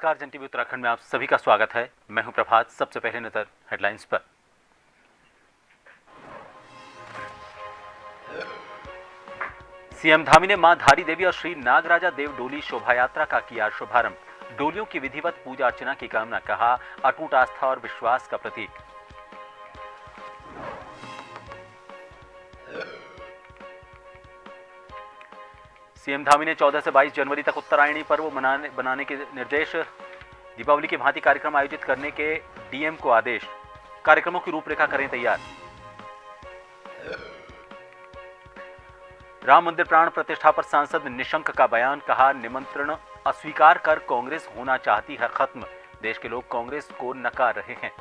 नमस्कार, जन टीवी उत्तराखंड में आप सभी का स्वागत है। मैं हूं प्रभात। सबसे पहले नजर हेडलाइंस पर। सीएम धामी ने मां धारी देवी और श्री नागराजा देव डोली शोभा यात्रा का किया शुभारंभ। डोलियों की विधिवत पूजा अर्चना की कामना, कहा अटूट आस्था और विश्वास का प्रतीक। सीएम धामी ने 14 से 22 जनवरी तक उत्तरायणी पर्व बनाने के निर्देश। दीपावली की भांति कार्यक्रम आयोजित करने के डीएम को आदेश। कार्यक्रमों की रूपरेखा करें तैयार। राम मंदिर प्राण प्रतिष्ठा पर सांसद निशंक का बयान, कहा निमंत्रण अस्वीकार कर कांग्रेस होना चाहती है खत्म। देश के लोग कांग्रेस को नकार रहे हैं।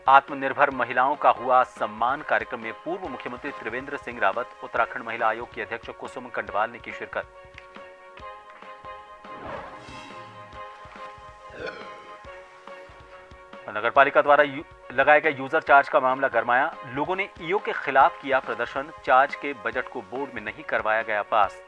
आत्मनिर्भर महिलाओं का हुआ सम्मान। कार्यक्रम में पूर्व मुख्यमंत्री त्रिवेंद्र सिंह रावत, उत्तराखंड महिला आयोग की अध्यक्ष कुसुम कंडवाल ने की शिरकत। नगरपालिका द्वारा लगाए गए यूजर चार्ज का मामला गरमाया। लोगों ने ईओ के खिलाफ किया प्रदर्शन। चार्ज के बजट को बोर्ड में नहीं करवाया गया पास।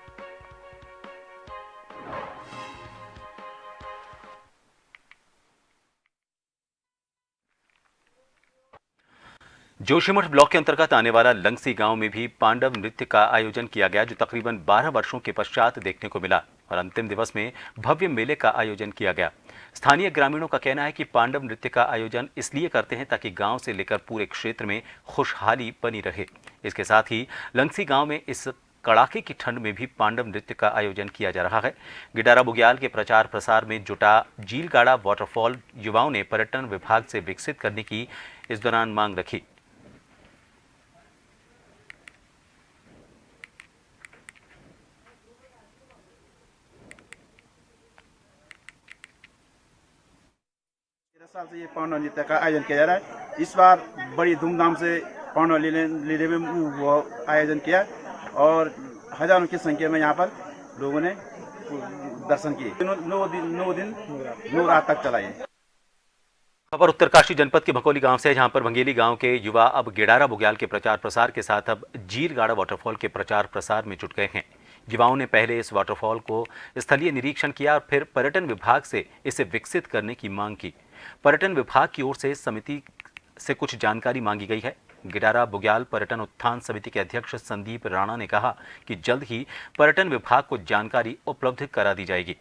जोशीमठ ब्लॉक के अंतर्गत आने वाला लंगसी गांव में भी पांडव नृत्य का आयोजन किया गया, जो तकरीबन 12 वर्षों के पश्चात देखने को मिला। और अंतिम दिवस में भव्य मेले का आयोजन किया गया। स्थानीय ग्रामीणों का कहना है कि पांडव नृत्य का आयोजन इसलिए करते हैं ताकि गांव से लेकर पूरे क्षेत्र में खुशहाली बनी रहे। इसके साथ ही लंगसी गांव में इस कड़ाके की ठंड में भी पांडव नृत्य का आयोजन किया जा रहा है। गिडारा बुग्याल के प्रचार प्रसार में जुटा झीलगाड़ा वाटरफॉल युवाओं ने पर्यटन विभाग से विकसित करने की इस दौरान मांग रखी। साल से ये पांडव नृत्य का आयोजन किया जा रहा है। इस बार बड़ी धूमधाम से पांडव लीले में वो आयोजन किया और हजारों की संख्या में यहाँ पर लोगों ने दर्शन किए। 9 दिन 9 रात तक चला ये। खबर उत्तरकाशी जनपद के भकोली गांव से है, जहां पर भंगेली गांव के युवा अब गिडारा बुग्याल के प्रचार प्रसार के साथ अब झीलगाड़ा वाटरफॉल के प्रचार प्रसार में जुट गए हैं। युवाओं ने पहले इस वाटरफॉल को स्थलीय निरीक्षण किया और फिर पर्यटन विभाग से इसे विकसित करने की मांग की। पर्यटन विभाग की ओर से समिति से कुछ जानकारी मांगी गई है। गिडारा बुग्याल पर्यटन उत्थान समिति के अध्यक्ष संदीप राणा ने कहा कि जल्द ही पर्यटन विभाग को जानकारी उपलब्ध करा दी जाएगी।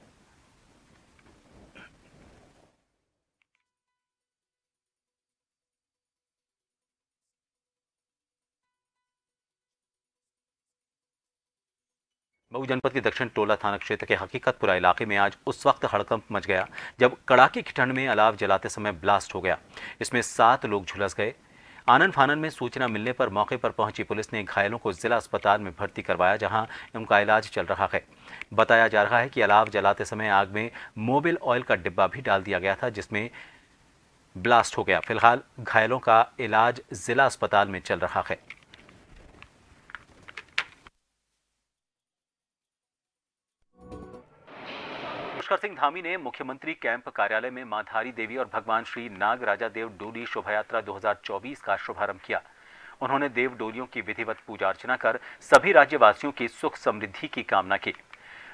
मऊ जनपद के दक्षिण टोला थाना क्षेत्र के हकीकतपुरा इलाके में आज उस वक्त हड़कंप मच गया जब कड़ाके की ठंड में अलाव जलाते समय ब्लास्ट हो गया। इसमें 7 लोग झुलस गए। आनन फानन में सूचना मिलने पर मौके पर पहुंची पुलिस ने घायलों को जिला अस्पताल में भर्ती करवाया, जहां उनका इलाज चल रहा है। बताया जा रहा है कि अलाव जलाते समय आग में मोबिल ऑयल का डिब्बा भी डाल दिया गया था, जिसमें ब्लास्ट हो गया। फिलहाल घायलों का इलाज जिला अस्पताल में चल रहा है। पुष्कर सिंह धामी ने मुख्यमंत्री कैंप कार्यालय में मां धारी देवी और भगवान श्री नागराजा देव डोली शोभायात्रा 2024 का शुभारंभ किया। उन्होंने देव डोलियों की विधिवत पूजा अर्चना कर सभी राज्यवासियों की सुख समृद्धि की कामना की।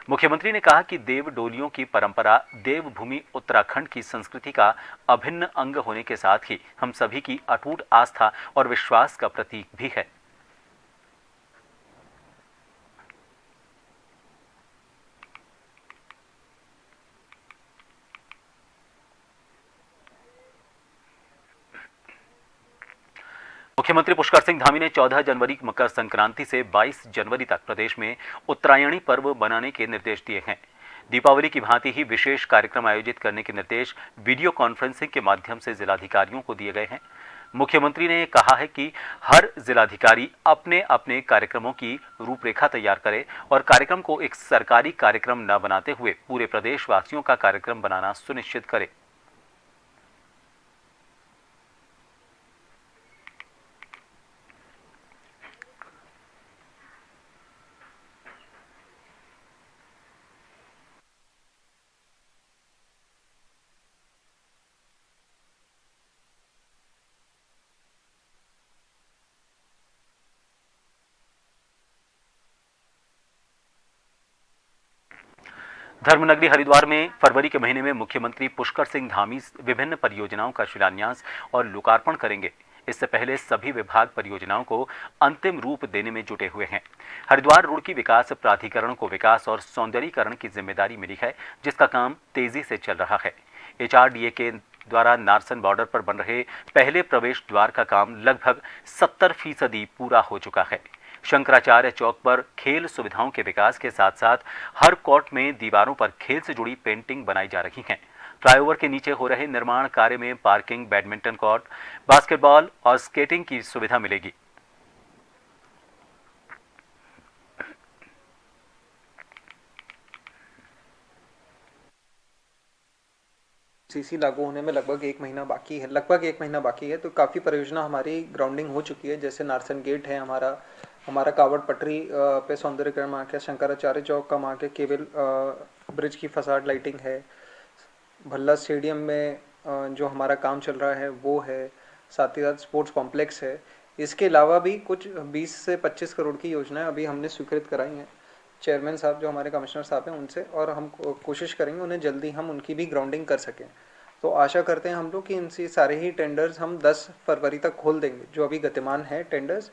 मुख्यमंत्री ने कहा कि देव डोलियों की परंपरा देवभूमि उत्तराखंड की संस्कृति का अभिन्न अंग होने के साथ ही हम सभी की अटूट आस्था और विश्वास का प्रतीक भी है। मुख्यमंत्री पुष्कर सिंह धामी ने 14 जनवरी मकर संक्रांति से 22 जनवरी तक प्रदेश में उत्तरायणी पर्व बनाने के निर्देश दिए हैं। दीपावली की भांति ही विशेष कार्यक्रम आयोजित करने के निर्देश वीडियो कॉन्फ्रेंसिंग के माध्यम से जिलाधिकारियों को दिए गए हैं। मुख्यमंत्री ने कहा है कि हर जिलाधिकारी अपने अपने कार्यक्रमों की रूपरेखा तैयार करे और कार्यक्रम को एक सरकारी कार्यक्रम न बनाते हुए पूरे प्रदेशवासियों का कार्यक्रम बनाना सुनिश्चित करे। धर्मनगरी हरिद्वार में फरवरी के महीने में मुख्यमंत्री पुष्कर सिंह धामी विभिन्न परियोजनाओं का शिलान्यास और लोकार्पण करेंगे। इससे पहले सभी विभाग परियोजनाओं को अंतिम रूप देने में जुटे हुए हैं। हरिद्वार रुड़की विकास प्राधिकरण को विकास और सौंदर्यीकरण की जिम्मेदारी मिली है, जिसका काम तेजी से चल रहा है। HRDA के द्वारा नारसन बॉर्डर पर बन रहे पहले प्रवेश द्वार का काम लगभग 70% पूरा हो चुका है। शंकराचार्य चौक पर खेल सुविधाओं के विकास के साथ साथ हर कोर्ट में दीवारों पर खेल से जुड़ी पेंटिंग बनाई जा रही हैं। फ्लाईओवर के नीचे हो रहे निर्माण कार्य में पार्किंग, बैडमिंटन कोर्ट, बास्केटबॉल और स्केटिंग की सुविधा मिलेगी। सीसी लागू होने में लगभग एक महीना बाकी है। तो काफ़ी परियोजना हमारी ग्राउंडिंग हो चुकी है। जैसे नारसन गेट है हमारा कावड़ पटरी पे सौंदर्यीकरण मार्ग है, शंकराचार्य चौक का मार्ग है, केबल ब्रिज की फसाड लाइटिंग है, भल्ला स्टेडियम में जो हमारा काम चल रहा है वो है, साथ ही साथ स्पोर्ट्स कॉम्प्लेक्स है। इसके अलावा भी कुछ 20 से 25 करोड़ की योजनाएं अभी हमने स्वीकृत कराई हैं चेयरमैन साहब जो हमारे कमिश्नर साहब हैं उनसे, और हम कोशिश करेंगे उन्हें जल्दी हम उनकी भी ग्राउंडिंग कर सकें। तो आशा करते हैं हम लोग कि इनसे सारे ही टेंडर्स हम 10 फरवरी तक खोल देंगे, जो अभी गतिमान है टेंडर्स।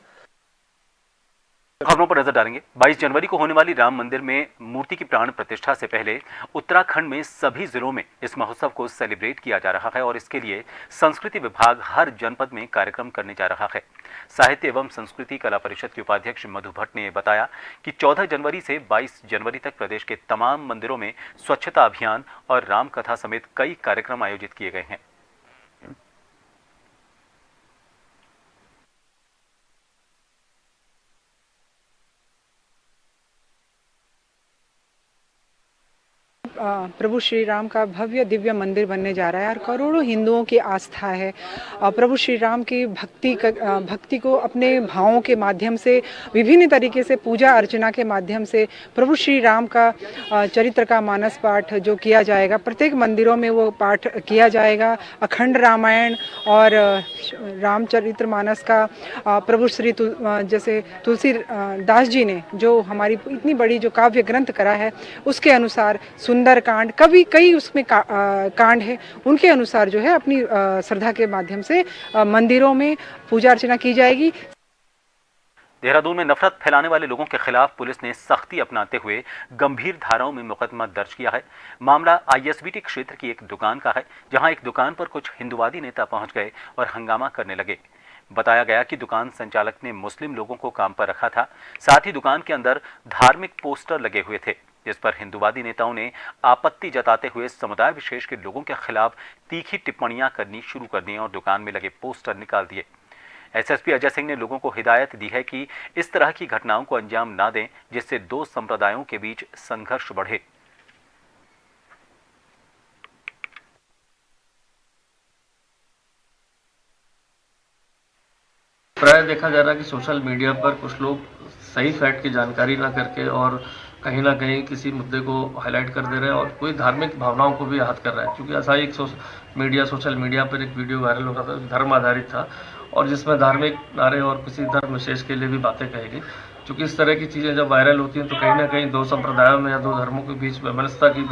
खबरों पर नजर डालेंगे। 22 जनवरी को होने वाली राम मंदिर में मूर्ति की प्राण प्रतिष्ठा से पहले उत्तराखंड में सभी जिलों में इस महोत्सव को सेलिब्रेट किया जा रहा है और इसके लिए संस्कृति विभाग हर जनपद में कार्यक्रम करने जा रहा है। साहित्य एवं संस्कृति कला परिषद के उपाध्यक्ष मधु भट्ट ने बताया कि 14 जनवरी से 22 जनवरी तक प्रदेश के तमाम मंदिरों में स्वच्छता अभियान और राम कथा समेत कई कार्यक्रम आयोजित किए गए हैं। प्रभु श्री राम का भव्य दिव्य मंदिर बनने जा रहा है और करोड़ों हिंदुओं की आस्था है। प्रभु श्री राम की भक्ति को अपने भावों के माध्यम से, विभिन्न तरीके से पूजा अर्चना के माध्यम से प्रभु श्री राम का चरित्र का मानस पाठ जो किया जाएगा, प्रत्येक मंदिरों में वो पाठ किया जाएगा। अखंड रामायण और रामचरित्र मानस का प्रभु श्री जैसे तुलसी दास जी ने जो हमारी इतनी बड़ी जो काव्य ग्रंथ करा है, उसके अनुसार सुंदर कांड कई उसमें कांड है, उनके अनुसार जो है अपनी श्रद्धा के माध्यम से मंदिरों में पूजा अर्चना की जाएगी। देहरादून में नफरत फैलाने वाले लोगों के खिलाफ पुलिस ने सख्ती अपनाते हुए गंभीर धाराओं में मुकदमा दर्ज किया है। मामला ISBT क्षेत्र की एक दुकान का है, जहां एक दुकान पर कुछ हिंदुवादी नेता पहुंच गए और हंगामा करने लगे। बताया गया कि दुकान संचालक ने मुस्लिम लोगों को काम पर रखा था। साथ ही दुकान के अंदर धार्मिक पोस्टर लगे हुए थे, जिस पर हिंदुवादी नेताओं ने आपत्ति जताते हुए समुदाय विशेष के लोगों के खिलाफ तीखी टिप्पणियां करनी शुरू कर दी और दुकान में लगे पोस्टर निकाल दिए। SSP अजय सिंह ने लोगों को हिदायत दी है कि इस तरह की घटनाओं को अंजाम ना दें, जिससे दो संप्रदायों के बीच संघर्ष बढ़े। प्राय देखा जा रहा है कि सोशल मीडिया पर कुछ लोग सही फैक्ट की जानकारी ना करके और कहीं ना कहीं किसी मुद्दे को हाईलाइट कर दे रहे हैं और कोई धार्मिक भावनाओं को भी आहत कर रहा है। क्योंकि ऐसा ही एक सोशल मीडिया पर एक वीडियो वायरल हो रहा था, धर्म आधारित था और जिसमें धार्मिक नारे और किसी धर्म विशेष के लिए भी बातें कहेगी। क्योंकि इस तरह की चीज़ें जब वायरल होती हैं तो कहीं ना कहीं दो संप्रदायों में या दो धर्मों के बीच वैमनस्यता की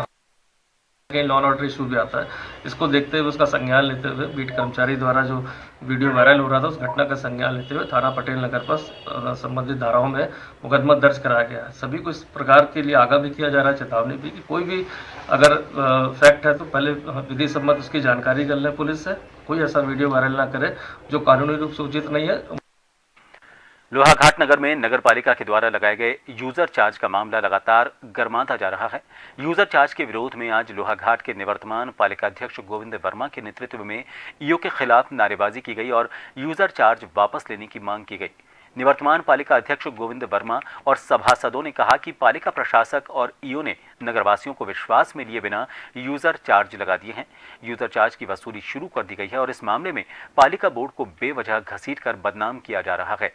कहीं लॉ एंड ऑर्डर इशू भी आता है। इसको देखते हुए उसका संज्ञान लेते हुए बीट कर्मचारी द्वारा जो वीडियो वायरल हो रहा था उस घटना का संज्ञान लेते हुए थाना पटेल नगर पर संबंधित धाराओं में मुकदमा दर्ज कराया गया है। सभी को इस प्रकार के लिए आगाह भी किया जा रहा है, चेतावनी भी कि कोई भी अगर फैक्ट है तो पहले विधि सम्मत उसकी जानकारी कर लें पुलिस से, कोई ऐसा वीडियो वायरल ना करे जो कानूनी रूप से उचित नहीं है। लोहाघाट नगर में नगर पालिका के द्वारा लगाए गए यूजर चार्ज का मामला लगातार गर्माता जा रहा है। यूजर चार्ज के विरोध में आज लोहाघाट के निवर्तमान पालिकाध्यक्ष गोविंद वर्मा के नेतृत्व में ईओ के खिलाफ नारेबाजी की गई और यूजर चार्ज वापस लेने की मांग की गई। निवर्तमान पालिका अध्यक्ष गोविंद वर्मा और सभासदों ने कहा कि पालिका प्रशासक और ईओ ने नगरवासियों को विश्वास में लिए बिना यूजर चार्ज लगा दिए हैं। यूजर चार्ज की वसूली शुरू कर दी गई है और इस मामले में पालिका बोर्ड को बेवजह घसीटकर बदनाम किया जा रहा है।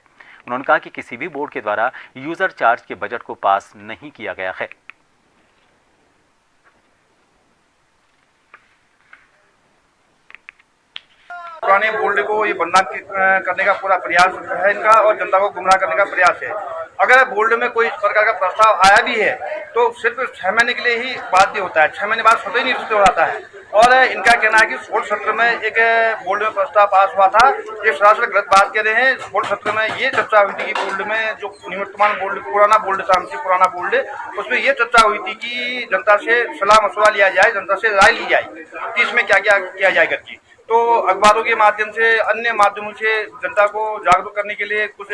उन्होंने कहा कि किसी भी बोर्ड के द्वारा यूजर चार्ज के बजट को पास नहीं किया गया है। पुराने बोर्ड को ये बदनाम करने का पूरा प्रयास है इनका और जनता को गुमराह करने का प्रयास है। अगर बोर्ड में कोई इस प्रकार का प्रस्ताव आया भी है तो सिर्फ 6 महीने के लिए ही बाध्य होता है, 6 महीने बाद स्वतः ही निवृत्त हो जाता है। और इनका कहना है कि 16 सत्र में एक बोर्ड में प्रस्ताव पास हुआ था, ये सरासर गलत बात कह रहे हैं। 16 सत्र में ये चर्चा हुई थी कि बोर्ड में जो निवर्तमान बोर्ड, पुराना बोर्ड शांति पुराना बोर्ड, उसमें ये चर्चा हुई थी कि जनता से सलाह मशवरा लिया जाए, जनता से राय ली जाए कि इसमें क्या क्या किया जाए करके। तो अखबारों के माध्यम से, अन्य माध्यमों से जनता को जागरूक करने के लिए कुछ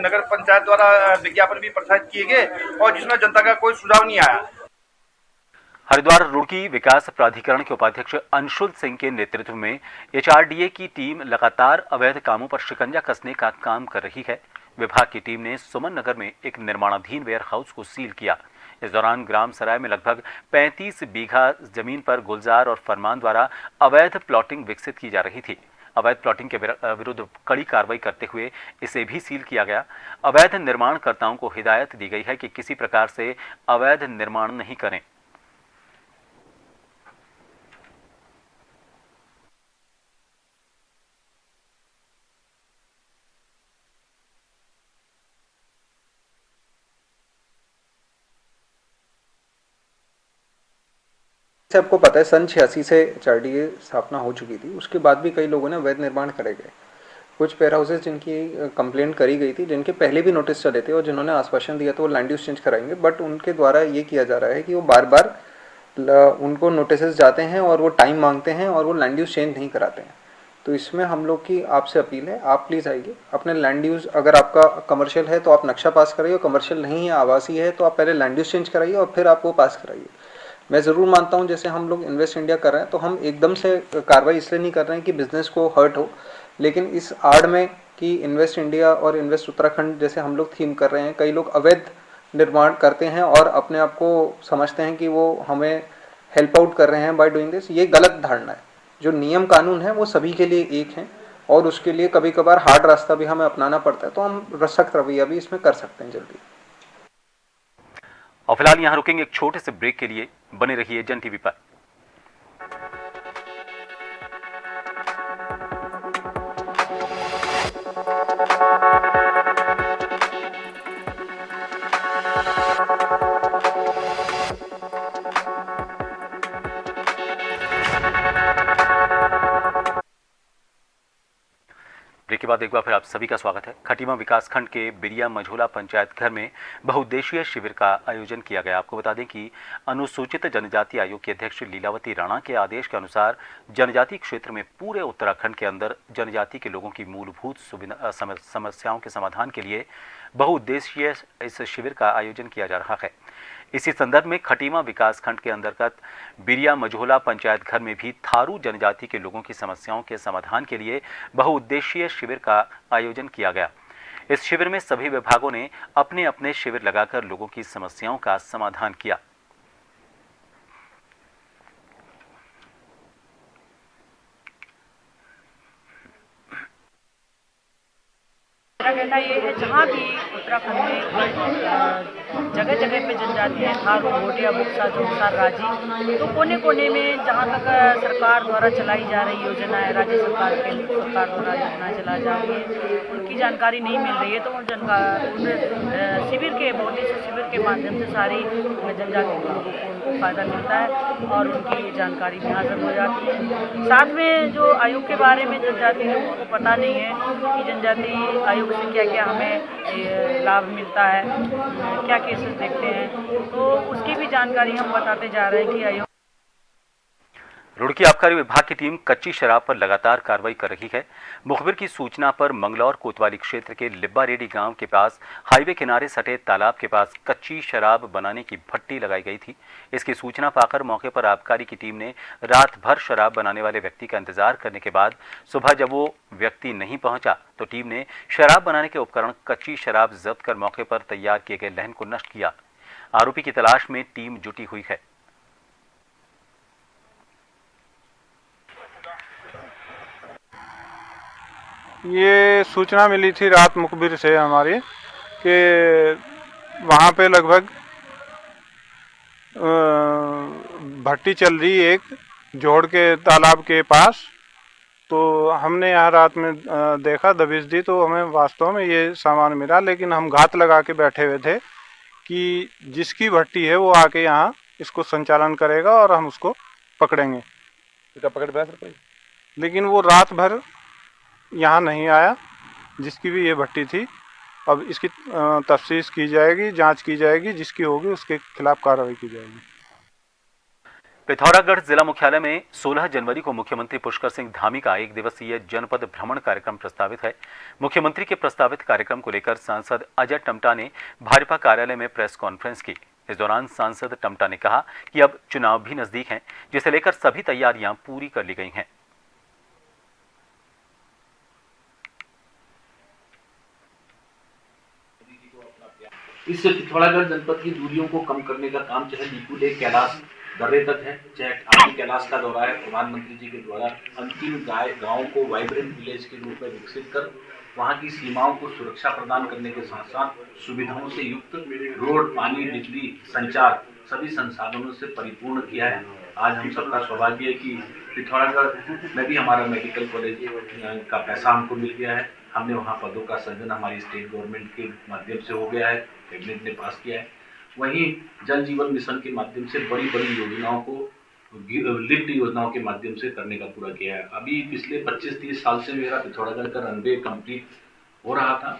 नगर पंचायत द्वारा विज्ञापन भी प्रसारित किए गए और जिसमें जनता का कोई सुझाव नहीं आया। हरिद्वार रुड़की विकास प्राधिकरण के उपाध्यक्ष अंशुल सिंह के नेतृत्व में एचआरडीए की टीम लगातार अवैध कामों पर शिकंजा कसने का काम कर रही है। विभाग की टीम ने सुमन नगर में एक निर्माणाधीन वेयर हाउस को सील किया। इस दौरान ग्राम सराय में लगभग 35 बीघा जमीन पर गुलजार और फरमान द्वारा अवैध प्लॉटिंग विकसित की जा रही थी। अवैध प्लॉटिंग के विरुद्ध कड़ी कार्रवाई करते हुए इसे भी सील किया गया। अवैध निर्माणकर्ताओं को हिदायत दी गई है कि किसी प्रकार से अवैध निर्माण नहीं करें। से आपको पता है सन 86 से एचआरडीए स्थापना हो चुकी थी, उसके बाद भी कई लोगों ने अवैध निर्माण करे गए। कुछ वेयर हाउसेज जिनकी कंप्लेंट करी गई थी, जिनके पहले भी नोटिस चले थे और जिन्होंने आश्वासन दिया था वो लैंड यूज चेंज कराएंगे, बट उनके द्वारा ये किया जा रहा है कि वो बार बार उनको नोटिस जाते हैं और वो टाइम मांगते हैं और वो लैंड यूज चेंज नहीं कराते हैं। तो इसमें हम लोग की आपसे अपील है, आप प्लीज़ आइए अपने लैंड यूज, अगर आपका कमर्शियल है तो आप नक्शा पास कराइए, और कमर्शियल नहीं है आवासी है तो आप पहले लैंड यूज चेंज कराइए और फिर आप वो पास कराइए। मैं ज़रूर मानता हूं जैसे हम लोग इन्वेस्ट इंडिया कर रहे हैं तो हम एकदम से कार्रवाई इसलिए नहीं कर रहे हैं कि बिजनेस को हर्ट हो, लेकिन इस आड़ में कि इन्वेस्ट इंडिया और इन्वेस्ट उत्तराखंड जैसे हम लोग थीम कर रहे हैं, कई लोग अवैध निर्माण करते हैं और अपने आप को समझते हैं कि वो हमें हेल्प आउट कर रहे हैं बाय डूइंग दिस। ये गलत धारणा है। जो नियम कानून है वो सभी के लिए एक हैं और उसके लिए कभी कभार हार्ड रास्ता भी हमें अपनाना पड़ता है, तो हम सख्त रवैया भी इसमें कर सकते हैं जल्दी। और फिलहाल यहां रुकेंगे एक छोटे से ब्रेक के लिए। बने रहिए जन टीवी पर। ब्रेक के बाद एक बार फिर आप सभी का स्वागत है। खटीमा विकासखंड के बिरिया मझोला पंचायत घर में बहुउद्देशीय शिविर का आयोजन किया गया। आपको बता दें कि अनुसूचित जनजाति आयोग की अध्यक्ष लीलावती राणा के आदेश के अनुसार जनजाति क्षेत्र में पूरे उत्तराखंड के अंदर जनजाति के लोगों की मूलभूत समस्याओं के समाधान के लिए बहुउद्देशीय इस शिविर का आयोजन किया जा रहा है। इसी संदर्भ में खटीमा विकासखंड के अंतर्गत बिरिया मझोला पंचायत घर में भी थारू जनजाति के लोगों की समस्याओं के समाधान के लिए बहुउद्देशीय शिविर का आयोजन किया गया। इस शिविर में सभी विभागों ने अपने अपने शिविर लगाकर लोगों की समस्याओं का समाधान किया। मेरा कहना ये है, जहाँ भी उत्तराखंड में जगह जगह पे जनजाति है, थारू, भोटिया, बुक्सा, जोगसार, राजी, तो कोने कोने में जहाँ तक सरकार द्वारा चलाई जा रही योजना है, राज्य सरकार, केंद्र सरकार द्वारा योजना चलाई जा रही है, उनकी जानकारी नहीं मिल रही है। तो उन शिविर के बहुउद्देशीय शिविर के माध्यम से सारी जनजाति के लोगों को उनको फ़ायदा मिलता है और उनकी जानकारी भी हासिल हो जाती है। साथ में जो आयोग के बारे में जनजाति लोगों को पता नहीं है कि जनजाति आयोग से क्या क्या हमें लाभ मिलता है, क्या केसेस देखते हैं, तो उसकी भी जानकारी हम बताते जा रहे हैं कि आयोग। रुड़की आबकारी विभाग की टीम कच्ची शराब पर लगातार कार्रवाई कर रही है। मुखबिर की सूचना पर मंगलौर कोतवाली क्षेत्र के लिब्बा रेडी गांव के पास हाईवे किनारे सटे तालाब के पास कच्ची शराब बनाने की भट्टी लगाई गई थी। इसकी सूचना पाकर मौके पर आबकारी की टीम ने रात भर शराब बनाने वाले व्यक्ति का इंतजार करने के बाद सुबह जब वो व्यक्ति नहीं पहुंचा तो टीम ने शराब बनाने के उपकरण कच्ची शराब जब्त कर मौके पर तैयार किए गए लहन को नष्ट किया। आरोपी की तलाश में टीम जुटी हुई है। ये सूचना मिली थी रात मुखबिर से हमारी कि वहाँ पे लगभग भट्टी चल रही एक जोड़ के तालाब के पास। तो हमने यहाँ रात में देखा, दबिश दी, तो हमें वास्तव में ये सामान मिला, लेकिन हम घात लगा के बैठे हुए थे कि जिसकी भट्टी है वो आके यहाँ इसको संचालन करेगा और हम उसको पकड़ेंगे। लेकिन वो रात भर यहाँ नहीं आया, जिसकी भी ये भट्टी थी। अब इसकी तफ्तीश की जाएगी, जांच की जाएगी, जिसकी होगी उसके खिलाफ कार्रवाई की जाएगी। पिथौरागढ़ जिला मुख्यालय में 16 जनवरी को मुख्यमंत्री पुष्कर सिंह धामी का 1 दिवसीय जनपद भ्रमण कार्यक्रम प्रस्तावित है। मुख्यमंत्री के प्रस्तावित कार्यक्रम को लेकर सांसद अजय टम्टा ने भाजपा कार्यालय में प्रेस कॉन्फ्रेंस की। इस दौरान सांसद टम्टा ने कहा कि अब चुनाव भी नजदीक हैं, जिसे लेकर सभी तैयारियां पूरी कर ली गई हैं। इस पिथौरागढ़ जनपद की दूरियों को कम करने का काम चाहे दीपू लेक कैलाश दर्रे तक है, चाहे आगे कैलाश का दौरा है। प्रधानमंत्री जी के द्वारा अंतिम गाँव को वाइब्रेंट विलेज के रूप में विकसित कर वहाँ की सीमाओं को सुरक्षा प्रदान करने के साथ साथ सुविधाओं से युक्त रोड, पानी, बिजली, संचार सभी संसाधनों से परिपूर्ण किया है। आज हम सबका सौभाग्य है कि पिथौरागढ़ में भी हमारा मेडिकल कॉलेज का पैसा हमको मिल गया है। हमने वहाँ पदों का सृजन हमारी स्टेट गवर्नमेंट के माध्यम से हो गया है, कैबिनेट ने पास किया है। वहीं जल जीवन मिशन के माध्यम से बड़ी बड़ी योजनाओं को लिफ्ट योजनाओं के माध्यम से करने का पूरा किया है। अभी पिछले 25-30 साल से मेरा पिथौरागढ़ का रनवे कंप्लीट हो रहा था।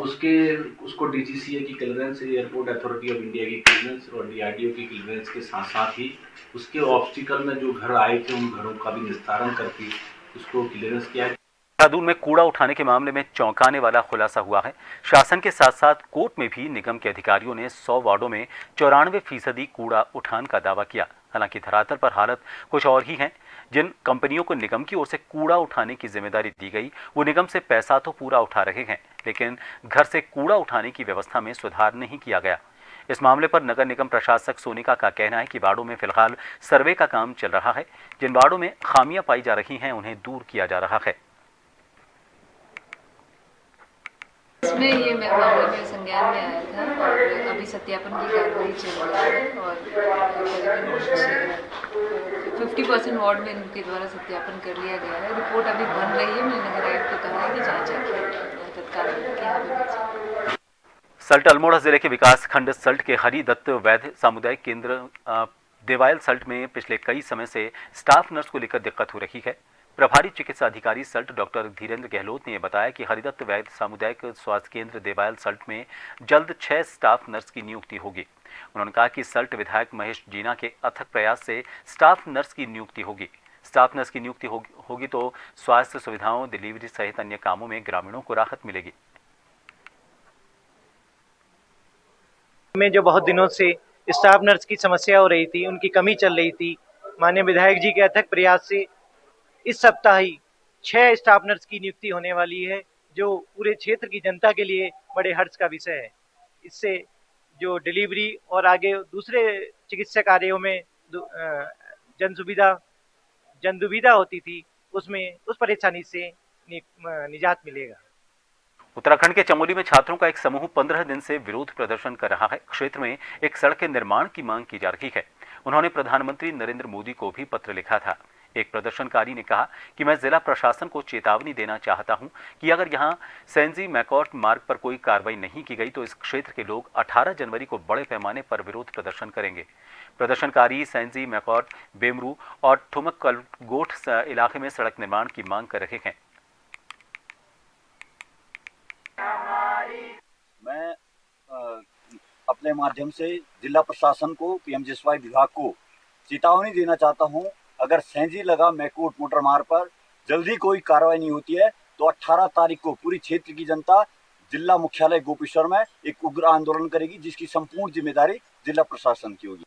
उसको डीजीसीए की clearance, airport authority of India की क्लियरेंस और डीआरडीओ की क्लियरेंस के साथ साथ ही उसके ऑब्स्टिकल में जो घर आए थे उन घरों का भी निस्तारण करके उसको क्लियरेंस किया है। देहरादून में कूड़ा उठाने के मामले में चौंकाने वाला खुलासा हुआ है। शासन के साथ साथ कोर्ट में भी निगम के अधिकारियों ने 100 वार्डों में 94% कूड़ा उठान का दावा किया। हालांकि धरातल पर हालत कुछ और ही है। जिन कंपनियों को निगम की ओर से कूड़ा उठाने की जिम्मेदारी दी गई वो निगम से पैसा तो पूरा उठा रहे हैं, लेकिन घर से कूड़ा उठाने की व्यवस्था में सुधार नहीं किया गया। इस मामले पर नगर निगम प्रशासक सोनिका का कहना है कि वार्डों में फिलहाल सर्वे का काम चल रहा है। जिन वार्डों में खामियां पाई जा रही हैं उन्हें दूर किया जा रहा है। इसमें ये मामले में संज्ञान में आया था और अभी सत्यापन की कार्रवाई चल रही है और करीबन 50% वार्ड में इनके द्वारा सत्यापन कर लिया गया है। रिपोर्ट अभी बन रही है। मैंने नगर आयुक्त को कहा है कि जांच तत्काल। सल्ट अल्मोड़ा जिले के विकास खंड सल्ट के हरिदत्त वैद्य सामुदायिक केंद्र देवायल सल्ट में पिछले कई समय से स्टाफ नर्स को लेकर दिक्कत हो रही है। प्रभारी चिकित्सा अधिकारी सल्ट डॉक्टर धीरेन्द्र गहलोत ने बताया कि हरिदत्त वैद्य सामुदायिक स्वास्थ्य केंद्र देवायल सल्ट में जल्द 6 स्टाफ नर्स की नियुक्ति होगी। उन्होंने कहा कि सल्ट विधायक महेश जीना के अथक प्रयास से स्टाफ नर्स की नियुक्ति होगी। स्टाफ नर्स की नियुक्ति होगी तो स्वास्थ्य सुविधाओं, डिलीवरी सहित अन्य कामों में ग्रामीणों को राहत मिलेगी। में जो बहुत दिनों से स्टाफ नर्स की समस्या हो रही थी, उनकी कमी चल रही थी, माननीय विधायक जी के अथक प्रयास से इस सप्ताह ही 6 स्टाफ नर्स की नियुक्ति होने वाली है, जो पूरे क्षेत्र की जनता के लिए बड़े हर्ष का विषय है। इससे जो डिलीवरी और आगे दूसरे चिकित्सा कार्यों में जन दुविधा होती थी, उसमें उस परेशानी से निजात मिलेगा। उत्तराखंड के चमोली में छात्रों का एक समूह 15 दिन से विरोध प्रदर्शन कर रहा है। क्षेत्र में एक सड़क के निर्माण की मांग की जा रही है। उन्होंने प्रधानमंत्री नरेंद्र मोदी को भी पत्र लिखा था। एक प्रदर्शनकारी ने कहा कि मैं जिला प्रशासन को चेतावनी देना चाहता हूं कि अगर यहां सेंजी मैकॉट मार्ग पर कोई कार्रवाई नहीं की गई तो इस क्षेत्र के लोग 18 जनवरी को बड़े पैमाने पर विरोध प्रदर्शन करेंगे। प्रदर्शनकारी सेंजी मैकॉट, बेमरू और ठुमकगोठ इलाके में सड़क निर्माण की मांग कर रहे हैं। मैं अपने माध्यम से जिला प्रशासन को, पीएमजीएसवाई विभाग को चेतावनी देना चाहता हूं, अगर सेंजी लगा मैकोट मोटर मार्ग पर जल्दी कोई कार्रवाई नहीं होती है तो 18 तारीख को पूरी क्षेत्र की जनता जिला मुख्यालय गोपेश्वर में एक उग्र आंदोलन करेगी, जिसकी संपूर्ण जिम्मेदारी जिला प्रशासन की होगी।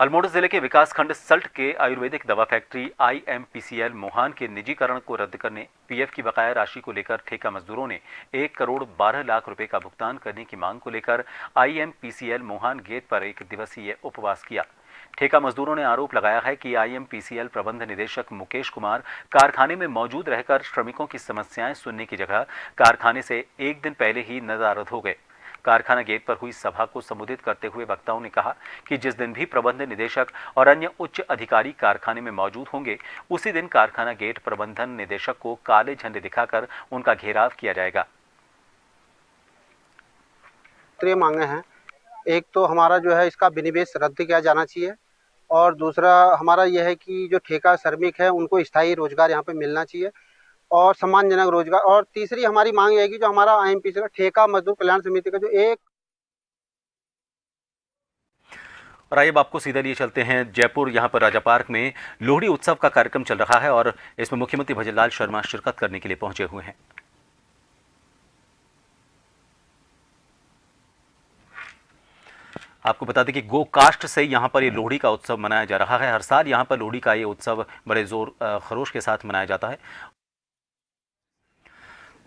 अल्मोड़ा जिले के विकासखंड सल्ट के आयुर्वेदिक दवा फैक्ट्री IMPCL मोहान के निजीकरण को रद्द करने, पीएफ की बकाया राशि को लेकर ठेका मजदूरों ने 1 करोड़ 12 लाख रुपए का भुगतान करने की मांग को लेकर IMPCL मोहान गेट पर 1 दिवसीय उपवास किया। ठेका मजदूरों ने आरोप लगाया है कि IMPCL प्रबंध निदेशक मुकेश कुमार कारखाने में मौजूद रहकर श्रमिकों की समस्याएं सुनने की जगह कारखाने से 1 दिन पहले ही नदारद हो गए। कारखाना गेट पर हुई सभा को संबोधित करते हुए वक्ताओं ने कहा कि जिस दिन भी प्रबंध निदेशक और अन्य उच्च अधिकारी कारखाने में मौजूद होंगे, उसी दिन कारखाना गेट प्रबंधन निदेशक को काले झंडे दिखाकर उनका घेराव किया जाएगा। मांगे हैं एक तो हमारा जो है इसका विनिवेश रद्द किया जाना चाहिए, और दूसरा हमारा यह है कि जो ठेका श्रमिक है उनको स्थायी रोजगार यहाँ पे मिलना चाहिए और सम्मानजनक रोजगार। और तीसरी हमारी मांग है कि जो हमारा IMPC का ठेका मजदूर कल्याण समिति का जो एक। और आइए अब आपको सीधे लिए चलते हैं जयपुर। यहाँ पर राजा पार्क में लोहड़ी उत्सव का कार्यक्रम चल रहा है और इसमें मुख्यमंत्री भजनलाल शर्मा शिरकत करने के लिए पहुंचे हुए हैं। आपको बता दें कि गो कास्ट से यहाँ पर ये लोहड़ी का उत्सव मनाया जा रहा है। हर साल यहाँ पर लोहड़ी का ये उत्सव बड़े जोर खरोश के साथ मनाया जाता है।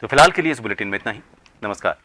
तो फिलहाल के लिए इस बुलेटिन में इतना ही। नमस्कार।